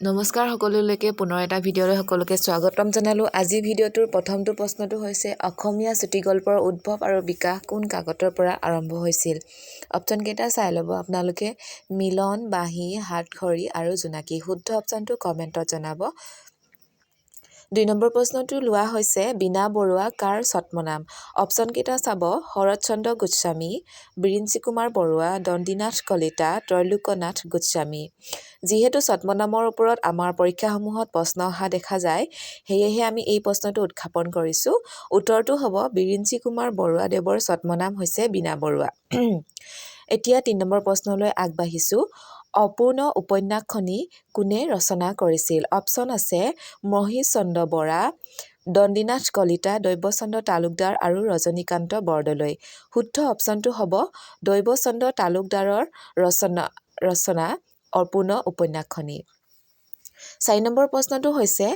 নমস্কাৰ সকলোলৈকে পুনৰ এটা ভিডিঅ'লৈ সকলোকে স্বাগতম জনালোঁ। আজি ভিডিঅ'টোৰ প্ৰথমটো প্ৰশ্নটো হৈছে অসমীয়া চুটিগল্পৰ উদ্ভৱ আৰু বিকাশ কোন কাকতৰ পৰা আৰম্ভ হৈছিল? অপশ্যনকেইটা চাই ল'ব আপোনালোকে। মিলন, বাঁহী, হাতখৰি আৰু জোনাকী। শুদ্ধ অপশ্যনটো কমেণ্টত জনাব। ২ নম্বৰ প্ৰশ্নটো লোৱা হৈছে বীণা বৰুৱা কাৰ ছদ্মনাম? অপশ্যনকেইটা চাব। শৰৎচন্দ্ৰ গোস্বামী, বিৰিঞ্চি কুমাৰ বৰুৱা, দণ্ডিনাথ কলিতা, ত্ৰৈলোক্যনাথ গোস্বামী। যিহেতু ছদ্মনামৰ ওপৰত আমাৰ পৰীক্ষাসমূহত প্ৰশ্ন অহা দেখা যায়, সেয়েহে আমি এই প্ৰশ্নটো উত্থাপন কৰিছোঁ। উত্তৰটো হ'ব বিৰিঞ্চি কুমাৰ বৰুৱাদেৱৰ ছদ্মনাম হৈছে বীণা বৰুৱা। এতিয়া ৩ নম্বৰ প্ৰশ্নলৈ আগবাঢ়িছোঁ। অপূৰ্ণ উপন্যাসখনি কোনে ৰচনা কৰিছিল? অপশ্যন আছে মহিষ চন্দ্ৰ বৰা, দণ্ডিনাথ কলিতা, দৈৱচন্দ্ৰ তালুকদাৰ আৰু ৰজনীকান্ত বৰদলৈ। শুদ্ধ অপশ্যনটো হ'ব দৈৱচন্দ্ৰ তালুকদাৰৰ ৰচনা অপূৰ্ণ উপন্যাসখনি। ৪ নম্বৰ প্ৰশ্নটো হৈছে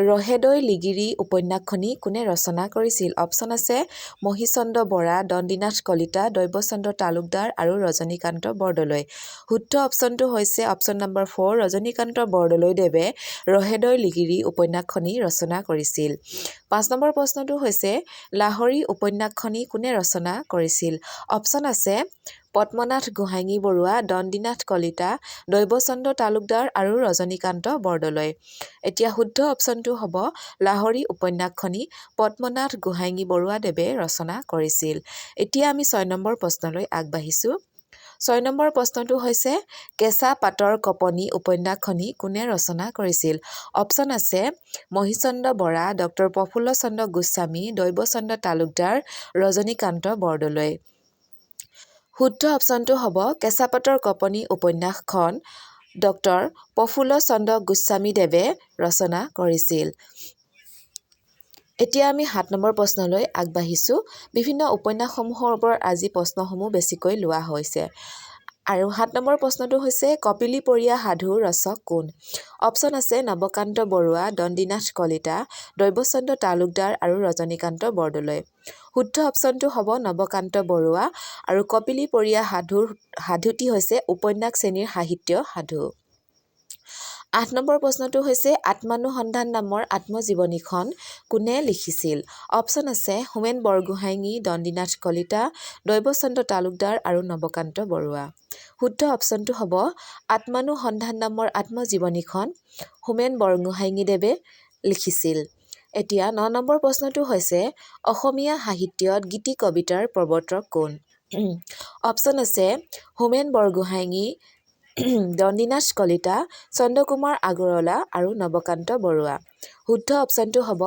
ৰহেদৈ লিগিৰী উপন্যাসখনি কোনে ৰচনা কৰিছিল? অপশ্যন আছে মহিষ চন্দ্ৰ বৰা, দণ্ডিনাথ কলিতা, দৈৱচন্দ্ৰ তালুকদাৰ আৰু ৰজনীকান্ত বৰদলৈ। শুদ্ধ অপশ্যনটো হৈছে অপশ্যন নম্বৰ 4 ৰজনীকান্ত বৰদলৈদেৱে ৰহেদৈ লিগিৰী উপন্যাসখনি ৰচনা কৰিছিল। ৫ নম্বৰ প্ৰশ্নটো হৈছে লাহৰী উপন্যাসখনি কোনে ৰচনা কৰিছিল? অপশ্যন আছে পদ্মনাথ গোহাঞি বৰুৱা, দণ্ডিনাথ কলিতা, দৈৱচন্দ্ৰ তালুকদাৰ আৰু ৰজনীকান্ত বৰদলৈ। এতিয়া শুদ্ধ অপশ্যনটো হ'ব লাহৰী উপন্যাসখনি পদ্মনাথ গোহাঞি বৰুৱাদেৱে ৰচনা কৰিছিল। এতিয়া আমি ৬ নম্বৰ প্ৰশ্নলৈ আগবাঢ়িছোঁ। ৬ নম্বৰ প্ৰশ্নটো হৈছে কেঁচা পাতৰ কঁপনি উপন্যাসখনি কোনে ৰচনা কৰিছিল? অপশ্যন আছে মহিষ চন্দ্ৰ বৰা, ডক্টৰ প্ৰফুল্ল চন্দ্ৰ গোস্বামী, দৈৱচন্দ্ৰ তালুকদাৰ, ৰজনীকান্ত বৰদলৈ। শুদ্ধ অপশ্যনটো হ'ব কেঁচা পাতৰ কঁপনি উপন্যাসখন ডক্টৰ প্ৰফুল্ল চন্দ্ৰ গোস্বামীদেৱে ৰচনা কৰিছিল। এতিয়া আমি ৭ নম্বৰ প্ৰশ্নলৈ আগবাঢ়িছোঁ। বিভিন্ন উপন্যাসসমূহৰ ওপৰত আজি প্ৰশ্নসমূহ বেছিকৈ লোৱা হৈছে। আৰু ৭ নম্বৰ প্ৰশ্নটো হৈছে কপিলীপৰীয়া সাধুৰ ৰচক কোন? অপশ্যন আছে নৱকান্ত বৰুৱা, দণ্ডিনাথ কলিতা, দৈৱচন্দ্ৰ তালুকদাৰ আৰু ৰজনীকান্ত বৰদলৈ। শুদ্ধ অপশ্যনটো হ'ব নৱকান্ত বৰুৱা আৰু কপিলীপৰীয়া সাধুটি হৈছে উপন্যাস শ্ৰেণীৰ সাহিত্য সাধু। ৮ নম্বৰ প্ৰশ্নটো হৈছে আত্মানুসন্ধান নামৰ আত্মজীৱনীখন কোনে লিখিছিল? অপশ্যন আছে হোমেন বৰগোহাঞি, দণ্ডিনাথ কলিতা, দৈৱচন্দ্ৰ তালুকদাৰ আৰু নৱকান্ত বৰুৱা। শুদ্ধ অপশ্যনটো হ'ব আত্মানুসন্ধান নামৰ আত্মজীৱনীখন হোমেন বৰগোহাঞিদেৱে লিখিছিল। এতিয়া ৯ নম্বৰ প্ৰশ্নটো হৈছে অসমীয়া সাহিত্যত গীতি কবিতাৰ প্ৰৱৰ্তক কোন? অপশ্যন আছে হোমেন বৰগোহাঞি, দণ্ডিনাথ কলিতা, চন্দ্ৰকুমাৰ আগৰৱালা আৰু নৱকান্ত বৰুৱা। শুদ্ধ অপশ্যনটো হ'ব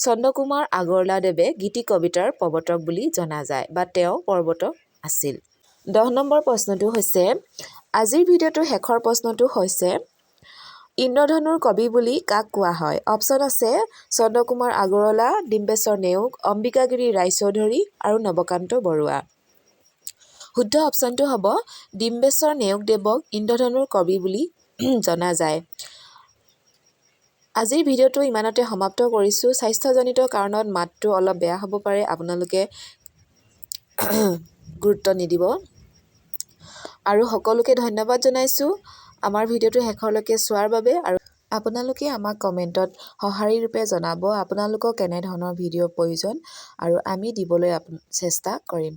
চন্দ্ৰকুমাৰ আগৰৱালাদেৱে গীতি কবিতাৰ প্ৰৱৰ্তক বুলি জনা যায় বা তেওঁ প্ৰৱৰ্তক আছিল। ১০ নম্বৰ প্ৰশ্নটো হৈছে আজিৰ ভিডিঅ'টোৰ শেষৰ প্ৰশ্নটো হৈছে ইন্দ্ৰধনুৰ কবি বুলি কাক কোৱা হয়? অপশ্যন আছে চন্দ্ৰকুমাৰ আগৰৱালা, ডিম্বেশ্বৰ নেওগ, অম্বিকাগিৰি ৰায়চৌধুৰী আৰু নৱকান্ত বৰুৱা। শুদ্ধ অপশ্যনটো হ'ব ডিম্বেশ্বৰ নেওগদেৱক ইন্দ্ৰধনুৰ কবি বুলি জনা যায়। আজিৰ ভিডিঅ'টো ইমানতে সমাপ্ত কৰিছোঁ। স্বাস্থ্যজনিত কাৰণত মাতটো অলপ বেয়া হ'ব পাৰে, আপোনালোকে গুৰুত্ব নিদিব। আৰু সকলোকে ধন্যবাদ জনাইছোঁ আমাৰ ভিডিঅ'টো শেষৰলৈকে চোৱাৰ বাবে। আৰু আপোনালোকে আমাক কমেণ্টত সঁহাৰি ৰূপে জনাব আপোনালোকক কেনেধৰণৰ ভিডিঅ'ৰ প্ৰয়োজন আৰু আমি দিবলৈ চেষ্টা কৰিম।